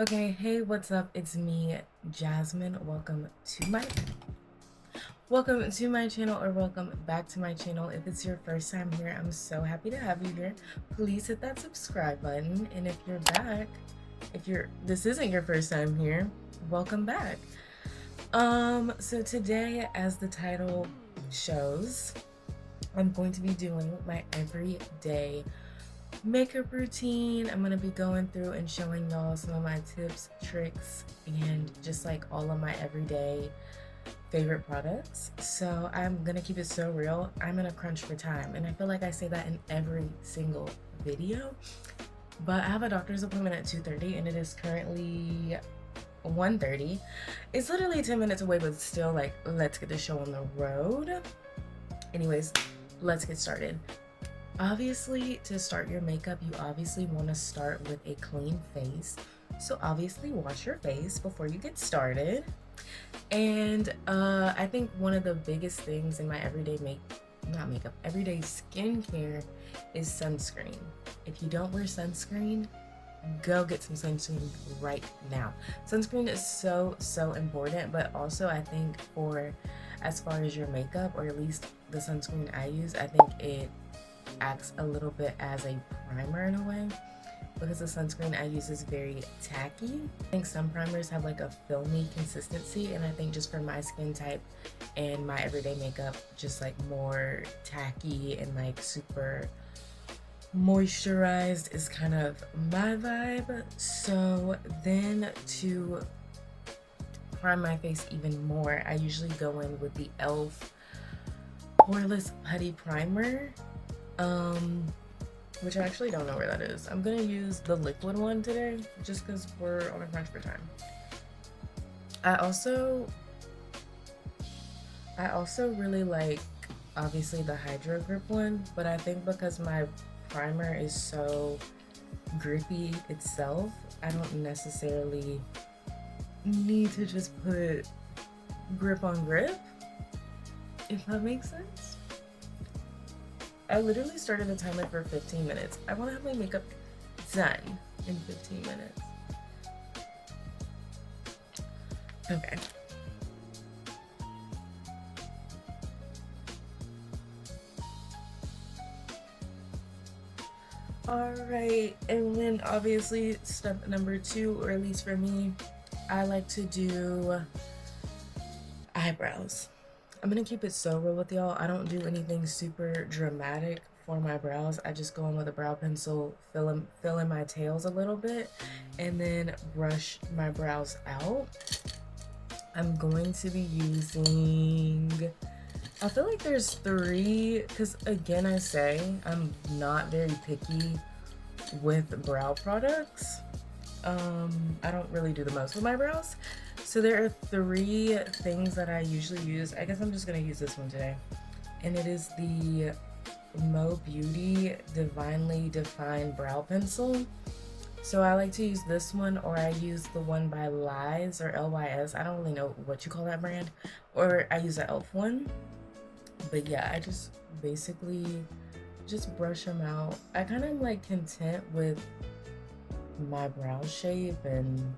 Okay, hey, what's up? It's me, Jasmine. Welcome to my channel, or welcome back to my channel. If it's your first time here, I'm so happy to have you here. Please hit that subscribe button. And if you're back, this isn't your first time here, welcome back. So today, as the title shows, I'm going to be doing my everyday makeup routine. I'm gonna be going through and showing y'all some of my tips, tricks, and just like all of my everyday favorite products. So I'm gonna keep it so real. I'm in a crunch for time, and I feel like I say that in every single video, but I have a doctor's appointment at 2:30 and it is currently 1:30. It's literally 10 minutes away, but still, like, let's get the show on the road. Anyways, let's get started. Obviously, to start your makeup, you obviously want to start with a clean face. So obviously wash your face before you get started. And I think one of the biggest things in my everyday everyday skincare is sunscreen. If you don't wear sunscreen, go get some sunscreen right now. Sunscreen is so important, but also I think as far as your makeup, or at least the sunscreen I use, I think it acts a little bit as a primer in a way, because the sunscreen I use is very tacky. I think some primers have like a filmy consistency, and I think just for my skin type and my everyday makeup, just like more tacky and like super moisturized is kind of my vibe. So then to prime my face even more, I usually go in with the e.l.f. poreless putty primer, which I actually don't know where that is. I'm gonna use the liquid one today just because we're on a crunch for time. I also really like, obviously, the Hydro Grip one, but I think because my primer is so grippy itself, I don't necessarily need to just put grip on grip, if that makes sense. I literally started the timer for 15 minutes. I want to have my makeup done in 15 minutes. Okay. Alright, and then obviously step number 2, or at least for me, I like to do eyebrows. I'm gonna keep it so real with y'all. I don't do anything super dramatic for my brows. I just go in with a brow pencil, fill in my tails a little bit, and then brush my brows out. I'm going to be using, I feel like there's 3, because again, I say I'm not very picky with brow products. I don't really do the most with my brows. So there are 3 things that I usually use. I guess I'm just gonna use this one today. And it is the MoBeauty Divinely Defined Brow Pencil. So I like to use this one, or I use the one by Lies, or LYS. I don't really know what you call that brand. Or I use the e.l.f. one. But yeah, I just basically just brush them out. I kind of like content with my brow shape and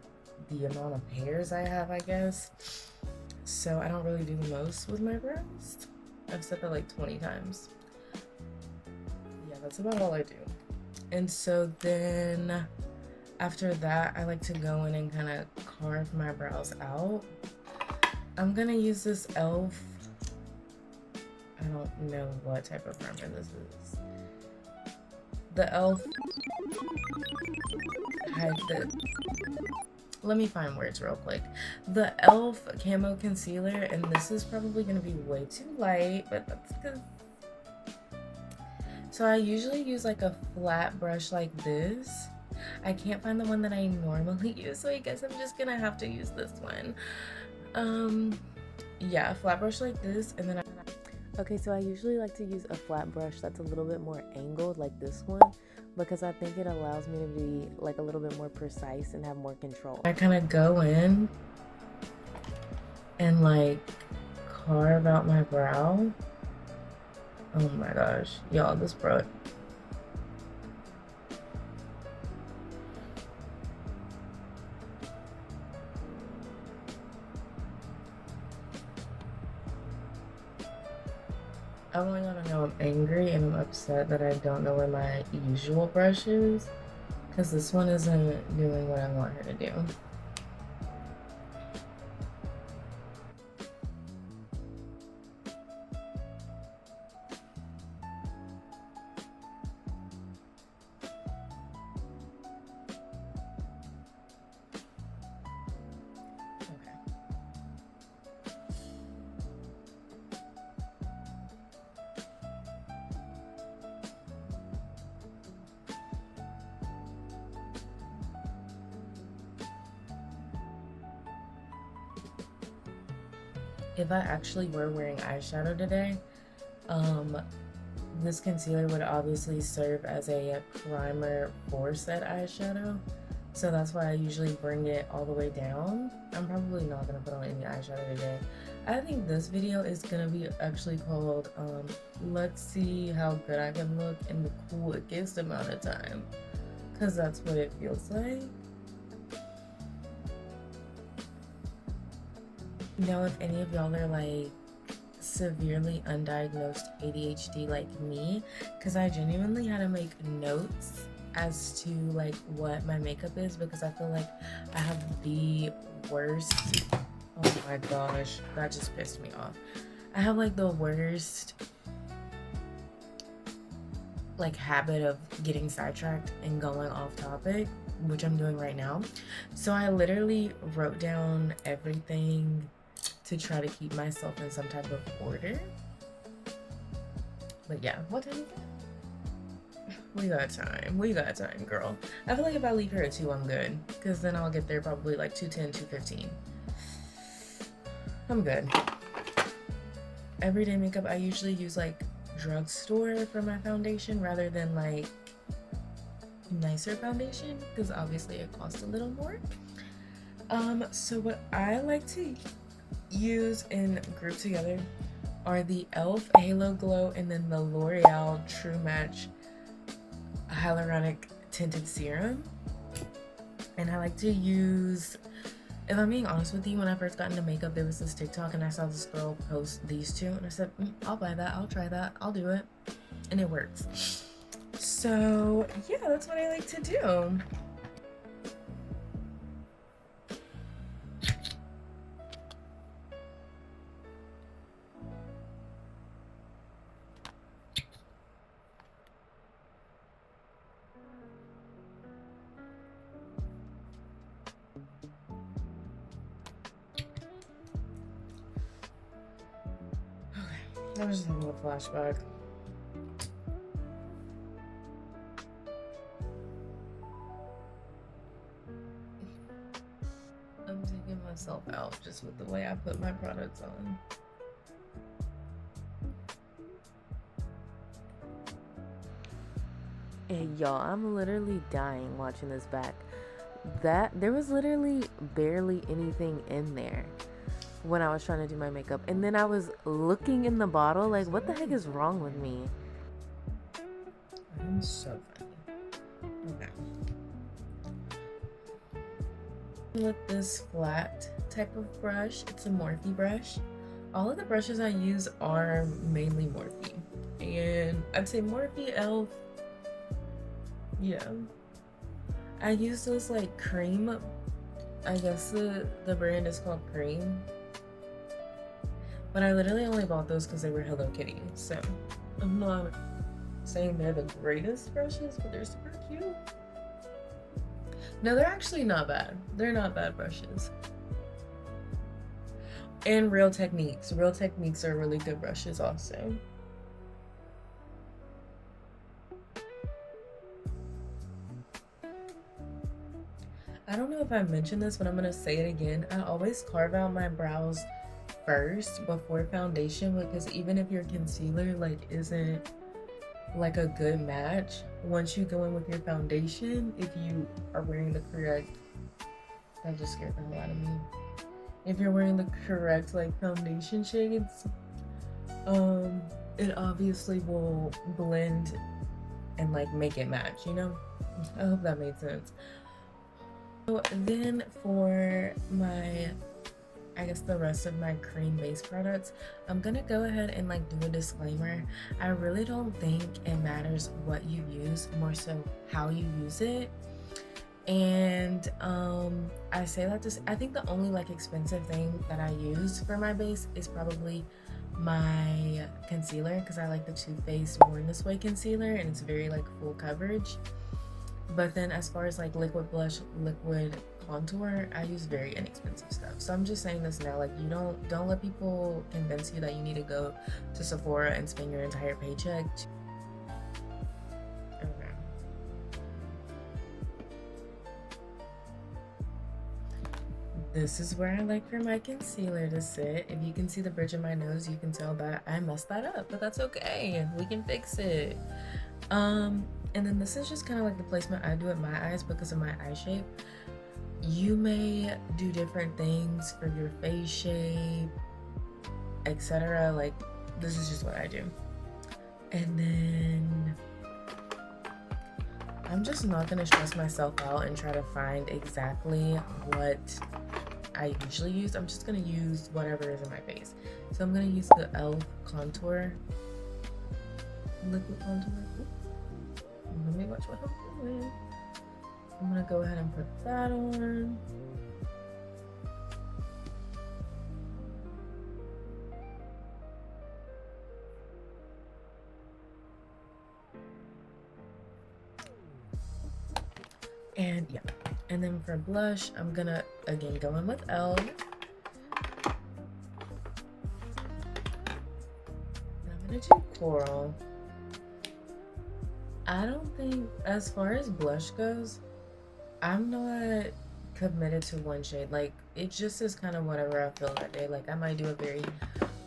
the amount of hairs I have, I guess. So I don't really do the most with my brows. I've said that like 20 times. Yeah, that's about all I do. And so then after that, I like to go in and kind of carve my brows out. I'm gonna use this e.l.f. I don't know what type of primer this is. The e.l.f. Let me find words real quick. The e.l.f. Camo Concealer, and this is probably going to be way too light, but that's good. So I usually use like a flat brush like this. I can't find the one that I normally use, so I guess I'm just going to have to use this one. Yeah, a flat brush like this, and then okay, so I usually like to use a flat brush that's a little bit more angled, like this one, because I think it allows me to be like a little bit more precise and have more control. I kind of go in and like carve out my brow. Oh my gosh, y'all, this brush. I want y'all to know I'm angry and I'm upset that I don't know where my usual brush is, because this one isn't doing what I want her to do. If I actually were wearing eyeshadow today, this concealer would obviously serve as a primer for set eyeshadow. So that's why I usually bring it all the way down. I'm probably not gonna put on any eyeshadow today. I think this video is gonna be actually called, let's see how good I can look in the quickest amount of time. Cause that's what it feels like. Now, if any of y'all are like severely undiagnosed ADHD like me, because I genuinely had to make notes as to like what my makeup is, because I feel like I have the worst, oh my gosh, that just pissed me off. I have like the worst like habit of getting sidetracked and going off topic, which I'm doing right now. So I literally wrote down everything to try to keep myself in some type of order. But yeah, what time is it? We got time, girl. I feel like if I leave her at 2, I'm good, because then I'll get there probably like 2:10, 2:15. I'm good. Everyday makeup, I usually use like drugstore for my foundation rather than like nicer foundation, because obviously it costs a little more. So what I like to use and group together are the e.l.f. Halo Glow and then the L'Oreal True Match Hyaluronic Tinted Serum. And I like to use, if I'm being honest with you, when I first got into makeup, there was this TikTok and I saw this girl post these two and I said, I'll buy that, I'll try that, I'll do it. And it works. So yeah, that's what I like to do. I'm just having a flashback. I'm taking myself out just with the way I put my products on. Hey y'all, I'm literally dying watching this back. There was literally barely anything in there when I was trying to do my makeup, and then I was looking in the bottle like, what the heck is wrong with me? I'm so funny. Okay. With this flat type of brush, it's a Morphe brush. All of the brushes I use are mainly Morphe, and I'd say Morphe, e.l.f. Yeah. I use this like cream. I guess the brand is called Cream. But I literally only bought those because they were Hello Kitty. So I'm not saying they're the greatest brushes, but they're super cute. No, they're actually not bad. They're not bad brushes. And Real Techniques. Real Techniques are really good brushes also. I don't know if I mentioned this, but I'm gonna say it again. I always carve out my brows first before foundation, because even if your concealer like isn't like a good match, once you go in with your foundation, if you are wearing the correct, that just scared the hell out of me. If you're wearing the correct like foundation shades, it obviously will blend and like make it match, you know? I hope that made sense. So then for my I guess the rest of my cream base products, I'm gonna go ahead and like do a disclaimer. I really don't think it matters what you use, more so how you use it. And I say that I think the only like expensive thing that I use for my base is probably my concealer, because I like the Too Faced Born This Way concealer, and it's very like full coverage. But then as far as like liquid blush, liquid contour, I use very inexpensive stuff. So I'm just saying this now, like, you don't let people convince you that you need to go to Sephora and spend your entire paycheck. Okay. This is where I like for my concealer to sit. If you can see the bridge of my nose, you can tell that I messed that up, but that's okay. We can fix it. And then this is just kind of like the placement I do at my eyes because of my eye shape. You may do different things for your face shape, etc. Like, this is just what I do. And then I'm just not gonna stress myself out and try to find exactly what I usually use. I'm just gonna use whatever is in my face. So I'm gonna use the e.l.f. contour, liquid contour. Let me watch what I'm doing. I'm gonna go ahead and put that on. And yeah, and then for blush, I'm gonna again go in with e.l.f. And I'm gonna do coral. I don't think, as far as blush goes, I'm not committed to one shade. Like, it just is kind of whatever I feel that day. Like, I might do a very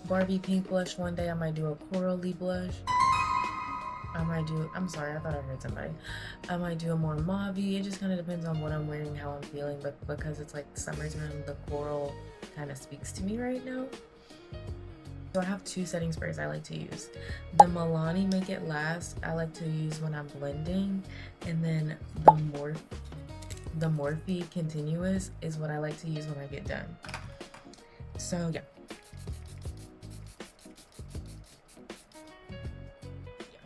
Barbie pink blush one day. I might do a corally blush. I might do, I'm sorry, I thought I heard somebody. I might do a more mauve-y. It just kind of depends on what I'm wearing, how I'm feeling. But because it's like summertime, the coral kind of speaks to me right now. So I have two setting sprays I like to use. The Milani Make It Last I like to use when I'm blending, and then the Morphe Continuous is what I like to use when I get done. So yeah.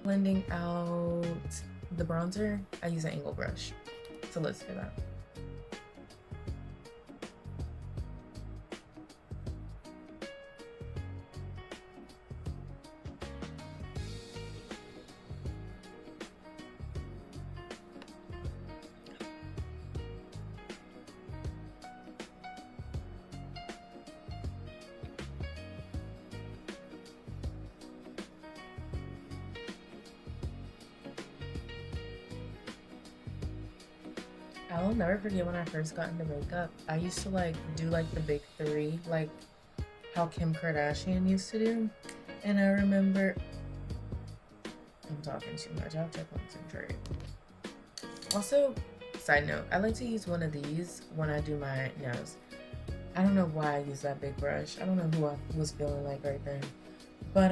Blending out the bronzer, I use an angle brush. So let's do that. I'll never forget when I first got into makeup. I used to like do like the big three, like how Kim Kardashian used to do. And I remember, I'm talking too much, I have to concentrate. Also, side note, I like to use one of these when I do my nose. I don't know why I use that big brush. I don't know who I was feeling like right then. But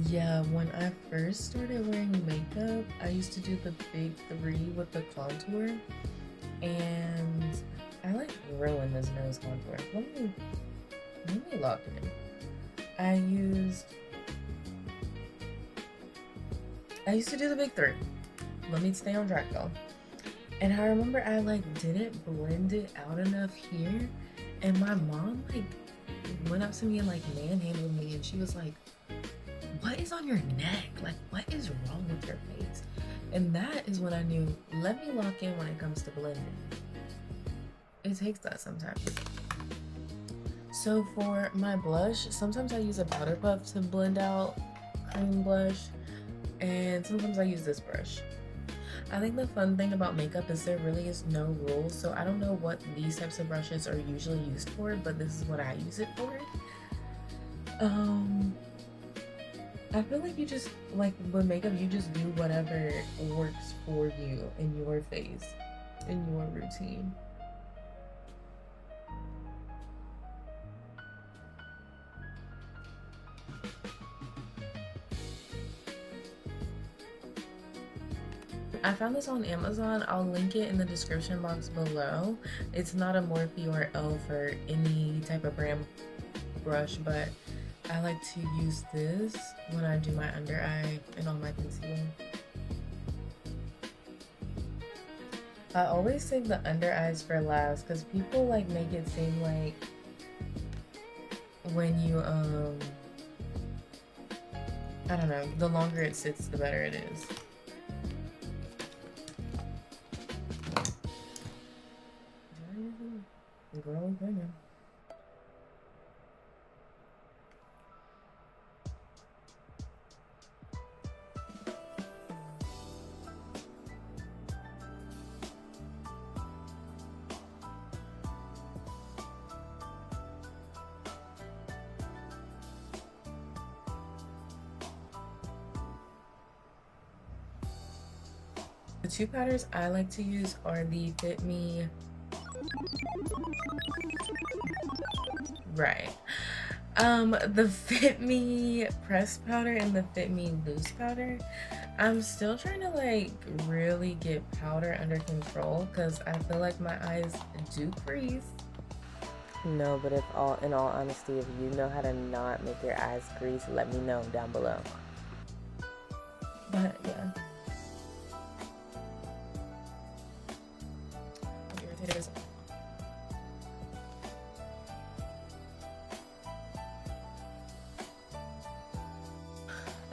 yeah, when I first started wearing makeup, I used to do the big three with the contour, and I like ruined this nose contour. Let me lock it in. I used to do the big three. Let me stay on track though. And I remember I like didn't blend it out enough here, and my mom like went up to me and like manhandled me, and she was like, what is on your neck? Like, what is wrong with your face? And that is when I knew, let me lock in when it comes to blending. It takes that sometimes. So for my blush, sometimes I use a powder puff to blend out cream blush, and sometimes I use this brush. I think the fun thing about makeup is there really is no rules, so I don't know what these types of brushes are usually used for, but this is what I use it for. I feel like you just, like, with makeup, you just do whatever works for you in your face, in your routine. I found this on Amazon. I'll link it in the description box below. It's not a Morphe or elf or any type of brand brush, but I like to use this when I do my under eye and all my concealer. I always save the under eyes for last because people like make it seem like when you I don't know, the longer it sits the better it is. Girl, opinion. The two powders I like to use are the Fit Me, the Fit Me press powder and the Fit Me loose powder. I'm still trying to like really get powder under control because I feel like my eyes do crease. No, but in all honesty, if you know how to not make your eyes crease, let me know down below. But yeah.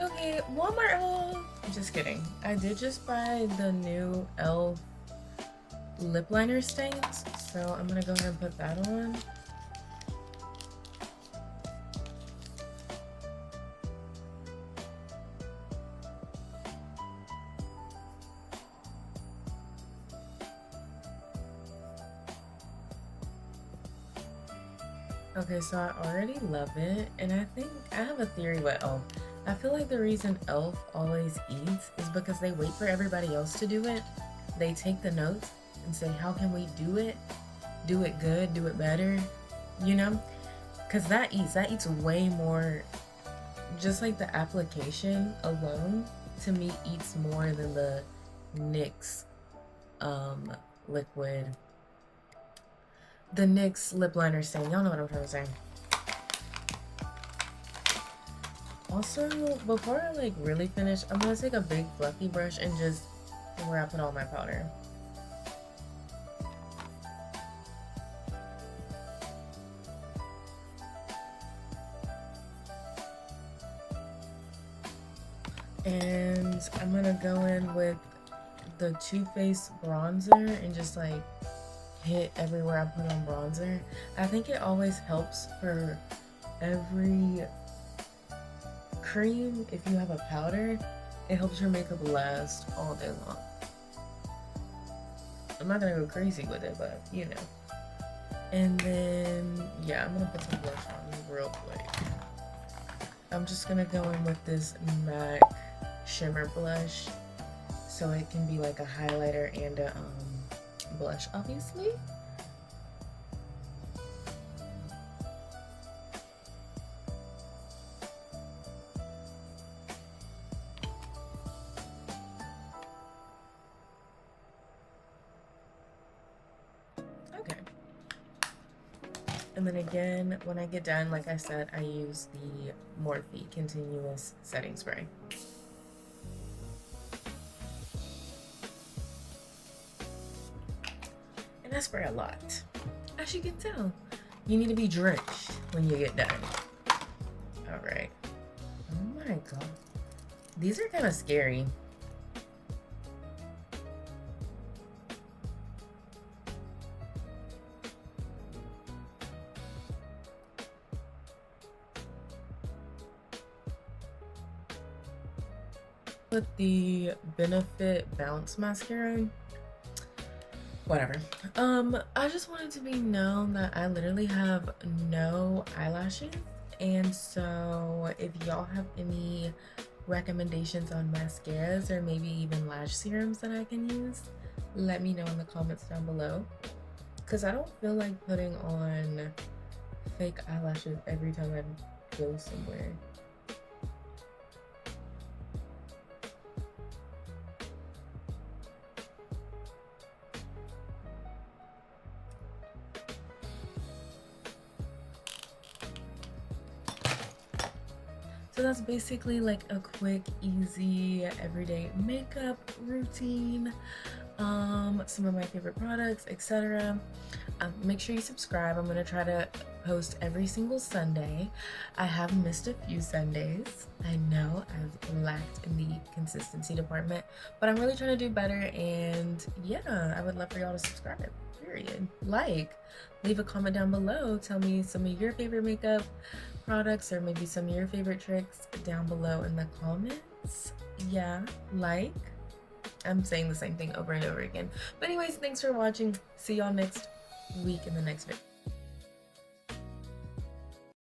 Okay, Walmart haul. Just kidding. I did just buy the new e.l.f. lip liner stains, so I'm gonna go ahead and put that on. Okay, so I already love it, and I think I have a theory with e.l.f. I feel like the reason e.l.f. always eats is because they wait for everybody else to do it. They take the notes and say, how can we do it? Do it good, do it better, you know? Because that eats way more, just like the application alone, to me, eats more than the NYX liquid. The NYX lip liner stain. Y'all know what I'm trying to say. Also, before I like really finish, I'm gonna take a big fluffy brush and just where I put all my powder. And I'm gonna go in with the Too Faced bronzer and just like hit everywhere I put on bronzer. I think it always helps for every cream. If you have a powder, it helps your makeup last all day long. I'm not gonna go crazy with it, but you know. And then yeah, I'm gonna put some blush on real quick. I'm just gonna go in with this MAC shimmer blush, so it can be like a highlighter and a blush, obviously. Okay. And then again, when I get done, like I said, I use the Morphe Continuous Setting Spray. And I spray a lot. As you can tell, you need to be drenched when you get done. All right. Oh my God. These are kind of scary. With the Benefit Bounce Mascara. Whatever. I just wanted to be known that I literally have no eyelashes, and so if y'all have any recommendations on mascaras or maybe even lash serums that I can use, let me know in the comments down below, because I don't feel like putting on fake eyelashes every time I go somewhere. So that's basically like a quick, easy, everyday makeup routine. Some of my favorite products, etc. Make sure you subscribe. I'm gonna try to post every single Sunday. I have missed a few Sundays. I know I've lacked in the consistency department, but I'm really trying to do better. And yeah, I would love for y'all to subscribe. Period. Like, leave a comment down below. Tell me some of your favorite makeup products, or maybe some of your favorite tricks down below in the comments. Yeah, like. I'm saying the same thing over and over again. But anyways, thanks for watching. See y'all next week in the next video.